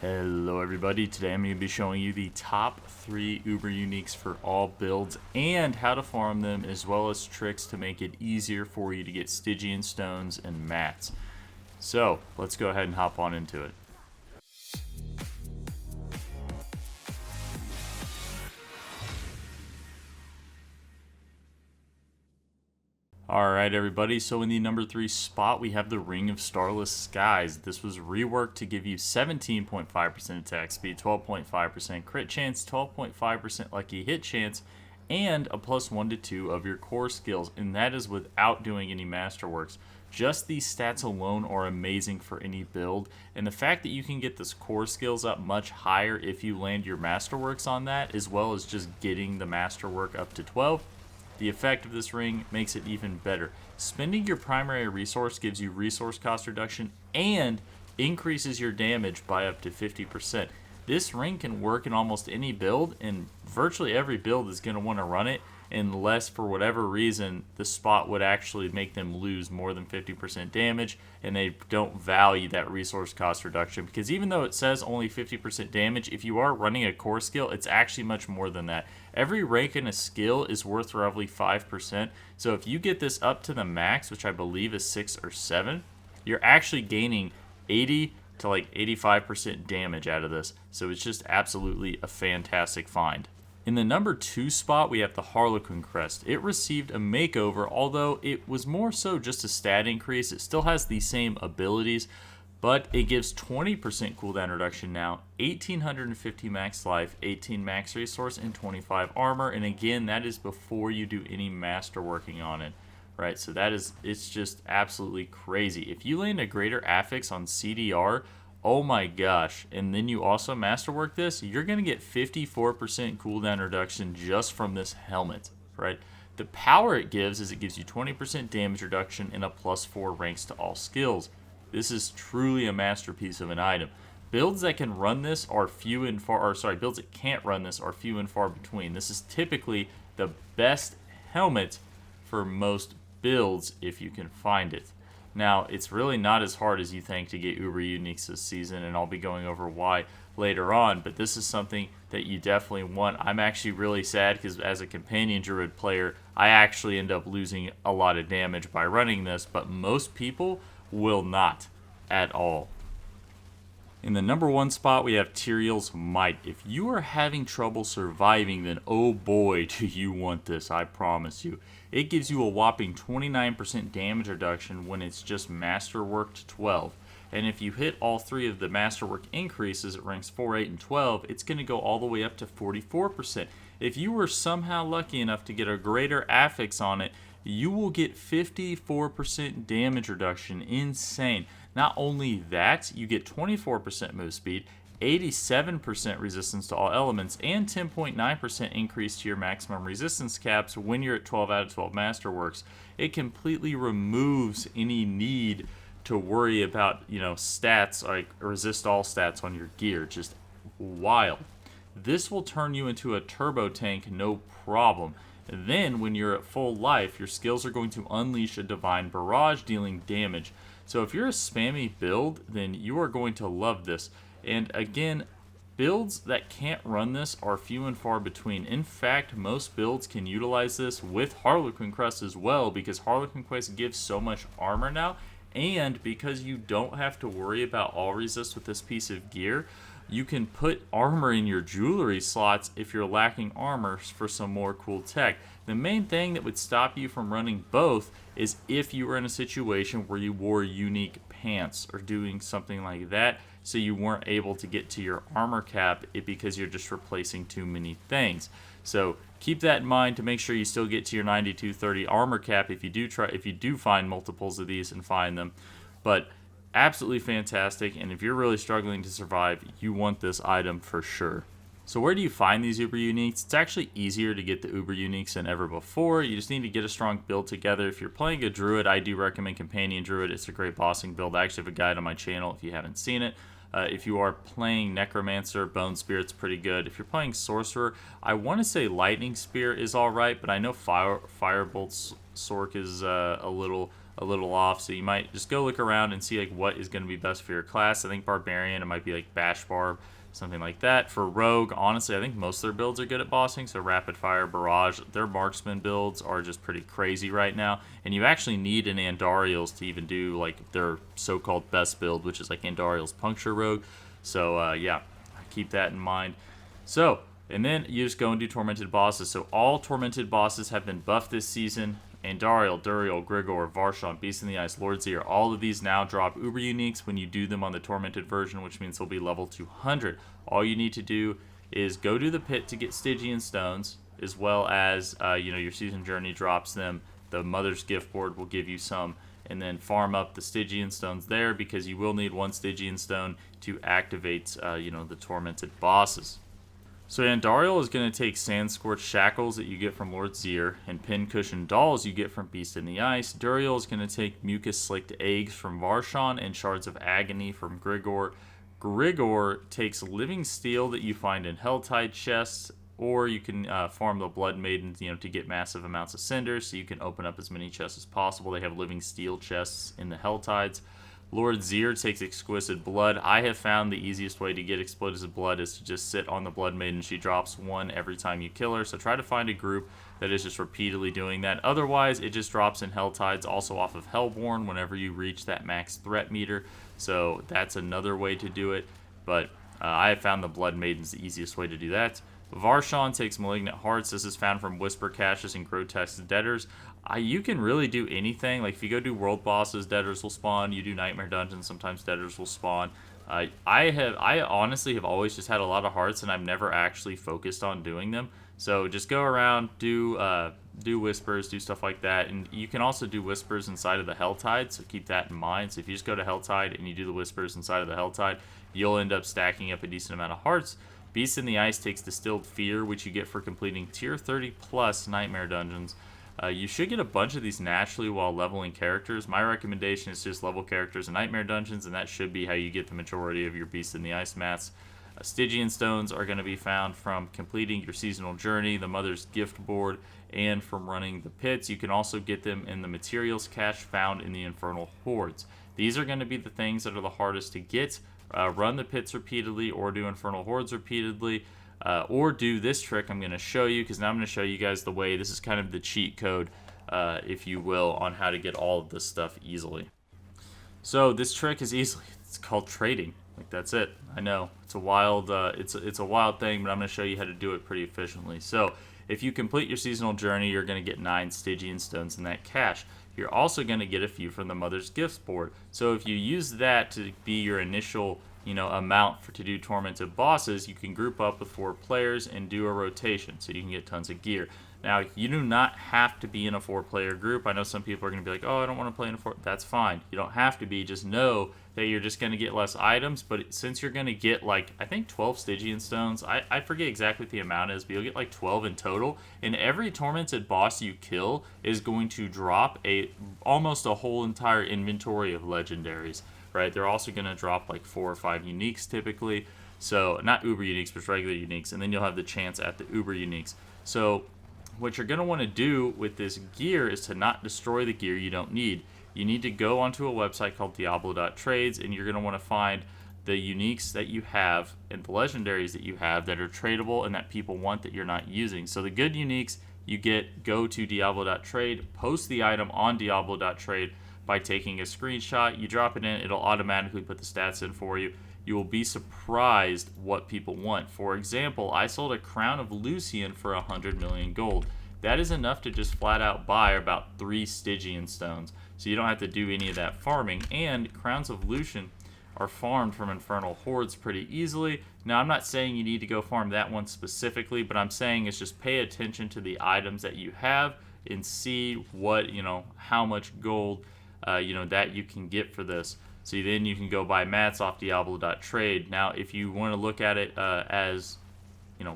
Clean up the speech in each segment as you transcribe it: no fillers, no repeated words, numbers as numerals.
Hello everybody, today I'm going to be showing you the top 3 Uber Uniques for all builds and how to farm them, as well as tricks to make it easier for you to get Stygian stones and mats. So let's go ahead and hop on into it. Alright everybody, so in the number 3 spot we have the Ring of Starless Skies. This was reworked to give you 17.5% attack speed, 12.5% crit chance, 12.5% lucky hit chance, and a plus 1 to 2 of your core skills, and that is without doing any masterworks. Just these stats alone are amazing for any build, and the fact that you can get this core skills up much higher if you land your masterworks on that, as well as just getting the masterwork up to 12. The effect of this ring makes it even better. Spending your primary resource gives you resource cost reduction and increases your damage by up to 50%. This ring can work in almost any build, and virtually every build is going to want to run it unless for whatever reason the spot would actually make them lose more than 50% damage and they don't value that resource cost reduction, because even though it says only 50% damage, if you are running a core skill, it's actually much more than that. Every rank in a skill is worth roughly 5%, so if you get this up to the max, which I believe is 6 or 7, you're actually gaining 80 to like 85% damage out of this, so it's just absolutely a fantastic find. In the number 2 spot, we have the Harlequin Crest. It received a makeover, although it was more so just a stat increase. It still has the same abilities, but it gives 20% cooldown reduction now, 1850 max life, 18 max resource, and 25 armor. And again, that is before you do any masterworking on it, right? So it's just absolutely crazy. If you land a greater affix on CDR, oh my gosh, and then you also masterwork this, you're going to get 54% cooldown reduction just from this helmet, right? The power it gives is it gives you 20% damage reduction and a plus 4 ranks to all skills. This is truly a masterpiece of an item. Builds that can run this are few and far, builds that can't run this are few and far between. This is typically the best helmet for most builds if you can find it. Now, it's really not as hard as you think to get Uber Uniques this season, and I'll be going over why later on, but this is something that you definitely want. I'm actually really sad because as a companion druid player, I actually end up losing a lot of damage by running this, but most people will not at all. In the number 1 spot, we have Tyrael's Might. If you are having trouble surviving, then oh boy, do you want this, I promise you. It gives you a whopping 29% damage reduction when it's just Masterworked 12. And if you hit all 3 of the Masterwork increases at ranks 4, 8, and 12, it's going to go all the way up to 44%. If you were somehow lucky enough to get a greater affix on it, you will get 54% damage reduction. Insane. Not only that, you get 24% move speed, 87% resistance to all elements, and 10.9% increase to your maximum resistance caps when you're at 12 out of 12 Masterworks. It completely removes any need to worry about, stats, like resist all stats on your gear. Just wild. This will turn you into a turbo tank, no problem. Then, when you're at full life, your skills are going to unleash a Divine Barrage, dealing damage. So if you're a spammy build, then you are going to love this. And again, builds that can't run this are few and far between. In fact, most builds can utilize this with Harlequin Crest as well, because Harlequin Crest gives so much armor now, and because you don't have to worry about all resist with this piece of gear, you can put armor in your jewelry slots if you're lacking armor for some more cool tech. The main thing that would stop you from running both is if you were in a situation where you wore unique pants or doing something like that, so you weren't able to get to your armor cap because you're just replacing too many things. So keep that in mind to make sure you still get to your 9230 armor cap if you do find multiples of these and find them. But absolutely fantastic, and if you're really struggling to survive, you want this item for sure. So where do you find these Uber Uniques? It's actually easier to get the Uber Uniques than ever before. You just need to get a strong build together. If you're playing a Druid, I do recommend Companion Druid. It's a great bossing build. I actually have a guide on my channel if you haven't seen it. If you are playing Necromancer, Bone Spirit's pretty good. If you're playing Sorcerer, I want to say Lightning Spear is alright, but I know Firebolt Sork is a little a little off. So you might just go look around and see like what is going to be best for your class. I think Barbarian, it might be like Bash Barb, something like that. For Rogue, honestly, I think most of their builds are good at bossing. So Rapid Fire, Barrage, their marksman builds are just pretty crazy right now. And you actually need an Andariel's to even do like their so-called best build, which is like Andariel's Puncture Rogue. So yeah, keep that in mind. So, and then you just go and do Tormented Bosses. So all Tormented Bosses have been buffed this season. Andariel, Duriel, Grigor, Varshan, Beast in the Ice, Lord Zir, all of these now drop Uber Uniques when you do them on the Tormented version, which means they'll be level 200. All you need to do is go to the pit to get Stygian Stones, as well as, your Season Journey drops them. The Mother's Gift board will give you some, and then farm up the Stygian Stones there, because you will need one Stygian Stone to activate, the Tormented Bosses. So Andariel is going to take Sand Scorched Shackles that you get from Lord Zir, and Pincushion Dolls you get from Beast in the Ice. Duriel is going to take Mucus Slicked Eggs from Varshan and Shards of Agony from Grigor. Grigor takes Living Steel that you find in Helltide chests, or you can farm the Blood Maidens, to get massive amounts of cinders, so you can open up as many chests as possible. They have Living Steel chests in the Helltides. Lord Zir takes Exquisite Blood. I have found the easiest way to get Exquisite Blood is to just sit on the Blood Maiden. She drops one every time you kill her, so try to find a group that is just repeatedly doing that. Otherwise, it just drops in Helltides, also off of Hellborn, whenever you reach that max threat meter. So that's another way to do it, but I have found the Blood Maiden's the easiest way to do that. Varshan takes Malignant Hearts. This is found from Whisper Caches and Grotesque Debtors. You can really do anything. Like if you go do world bosses, Debtors will spawn. You do Nightmare Dungeons, sometimes Debtors will spawn. I honestly have always just had a lot of hearts, and I've never actually focused on doing them. So just go around, do Whispers, do stuff like that. And you can also do Whispers inside of the Helltide, so keep that in mind. So if you just go to Helltide and you do the Whispers inside of the Helltide, you'll end up stacking up a decent amount of hearts. Beast in the Ice takes Distilled Fear, which you get for completing tier 30 plus Nightmare Dungeons. You should get a bunch of these naturally while leveling characters. My recommendation is just level characters in Nightmare Dungeons, and that should be how you get the majority of your Beast in the Ice mats. Stygian Stones are going to be found from completing your Seasonal Journey, the Mother's Gift board, and from running the pits. You can also get them in the materials cache found in the Infernal Hordes. These are going to be the things that are the hardest to get. Run the pits repeatedly, or do Infernal Hordes repeatedly, or do this trick I'm going to show you, because now I'm going to show you guys the way. This is kind of the cheat code, if you will, on how to get all of this stuff easily. So this trick is it's called trading. Like, that's it. I know it's a wild it's a wild thing, but I'm going to show you how to do it pretty efficiently. So if you complete your Seasonal Journey, you're going to get 9 Stygian Stones in that cache. You're also going to get a few from the Mother's Gifts board. So if you use that to be your initial, amount to do Tormented Bosses, you can group up with 4 players and do a rotation, so you can get tons of gear. Now, you do not have to be in a 4-player group. I know some people are going to be like, oh, I don't want to play in a 4. That's fine. You don't have to be. Just know that you're just going to get less items, but since you're going to get, I think 12 Stygian Stones, I forget exactly what the amount is, but you'll get 12 in total, and every Tormented Boss you kill is going to drop almost a whole entire inventory of Legendaries, right? They're also going to drop 4 or 5 Uniques typically, so not Uber Uniques, but regular Uniques, and then you'll have the chance at the Uber Uniques. So what you're going to want to do with this gear is to not destroy the gear you don't need. You need to go onto a website called Diablo.trades, and you're going to want to find the uniques that you have and the legendaries that you have that are tradable and that people want that you're not using. So the good uniques you get, go to Diablo.trade, post the item on Diablo.trade by taking a screenshot. You drop it in, it'll automatically put the stats in for you. You will be surprised what people want. For example, I sold a Crown of Lucian for 100 million gold. That is enough to just flat out buy about 3 Stygian Stones. So you don't have to do any of that farming. And Crowns of Lucian are farmed from Infernal Hordes pretty easily. Now, I'm not saying you need to go farm that one specifically, but I'm saying is just pay attention to the items that you have and see what, how much gold, that you can get for this. So then you can go buy mats off Diablo.trade. Now, if you want to look at it as,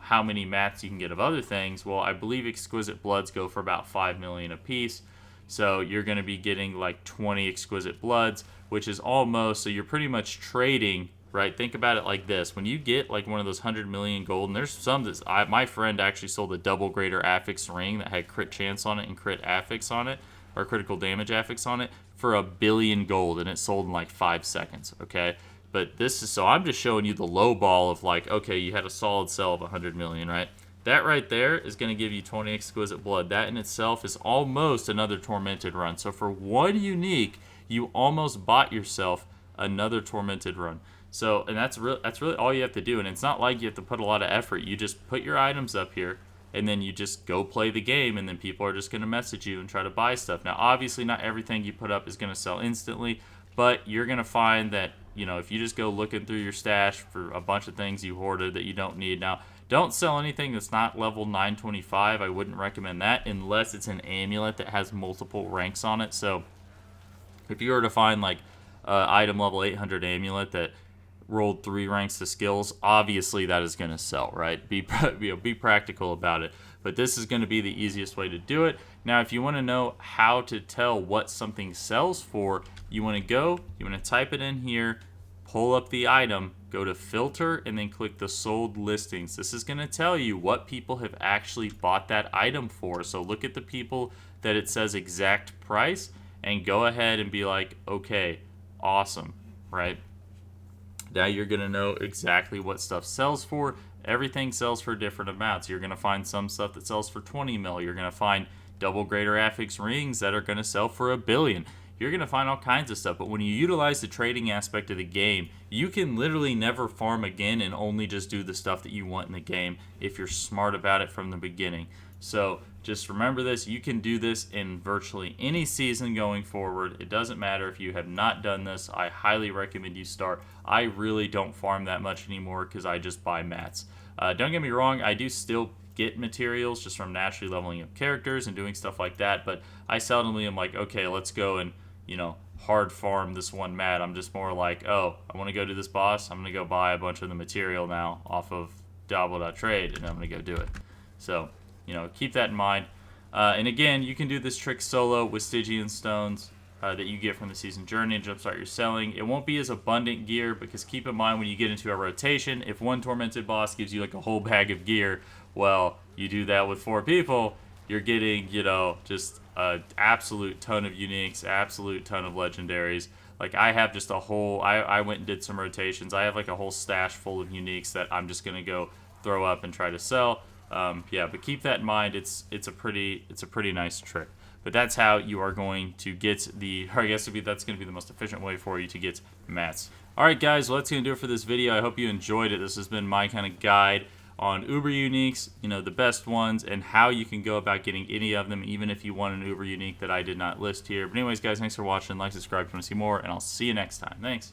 how many mats you can get of other things, well, I believe Exquisite Bloods go for about 5 million a piece. So you're going to be getting 20 Exquisite Bloods, which is almost, so you're pretty much trading, right? Think about it like this. When you get one of those 100 million gold, and there's some that my friend actually sold a double greater affix ring that had crit chance on it and crit affix on it, or critical damage affix on it for 1,000,000,000 gold, and it sold in like 5 seconds, okay? But this is, so I'm just showing you the low ball of like, okay, you had a solid sell of 100 million, right? That right there is going to give you 20 exquisite blood. That in itself is almost another tormented run. So for one unique, you almost bought yourself another tormented run. So, and that's really all you have to do. And it's not like you have to put a lot of effort. You just put your items up here, and then you just go play the game, and then people are just going to message you and try to buy stuff. Now, obviously, not everything you put up is going to sell instantly, but you're going to find that, you know, if you just go looking through your stash for a bunch of things you hoarded that you don't need. Now, don't sell anything that's not level 925. I wouldn't recommend that unless it's an amulet that has multiple ranks on it. So if you were to find like item level 800 amulet that rolled 3 ranks to skills, obviously that is going to sell, right? Be practical about it. But this is going to be the easiest way to do it. Now, if you want to know how to tell what something sells for, you want to type it in here, pull up the item, go to filter, and then click the sold listings. This is going to tell you what people have actually bought that item for. So look at the people that it says exact price and go ahead and be like, okay, awesome, right? Now you're going to know exactly what stuff sells for. Everything sells for different amounts. You're going to find some stuff that sells for 20 mil. You're going to find double greater affix rings that are going to sell for 1,000,000,000. You're going to find all kinds of stuff. But when you utilize the trading aspect of the game, you can literally never farm again and only just do the stuff that you want in the game if you're smart about it from the beginning. So just remember this. You can do this in virtually any season going forward. It doesn't matter if you have not done this. I highly recommend you start. I really don't farm that much anymore because I just buy mats. Don't get me wrong. I do still get materials just from naturally leveling up characters and doing stuff like that. But I seldomly am like, okay, let's go and, you know, hard farm this one mat. I'm just more like, oh, I want to go do this boss. I'm going to go buy a bunch of the material now off of Dabble.trade, and I'm going to go do it. So, you know, keep that in mind. And again, you can do this trick solo with Stygian stones that you get from the season journey and jumpstart your selling. It won't be as abundant gear because keep in mind when you get into a rotation, if one tormented boss gives you like a whole bag of gear, well, you do that with 4 people, you're getting, you know, just an absolute ton of uniques, absolute ton of legendaries. Like I have just a whole, I went and did some rotations. I have like a whole stash full of uniques that I'm just gonna go throw up and try to sell. Yeah, but keep that in mind. It's a pretty nice trick. But that's how you are going to get the, or I guess that's going to be the most efficient way for you to get mats. All right, guys, well, that's going to do it for this video. I hope you enjoyed it. This has been my kind of guide on Uber uniques, you know, the best ones, and how you can go about getting any of them, even if you want an Uber unique that I did not list here. But anyways, guys, thanks for watching. Like, subscribe if you want to see more, and I'll see you next time. Thanks.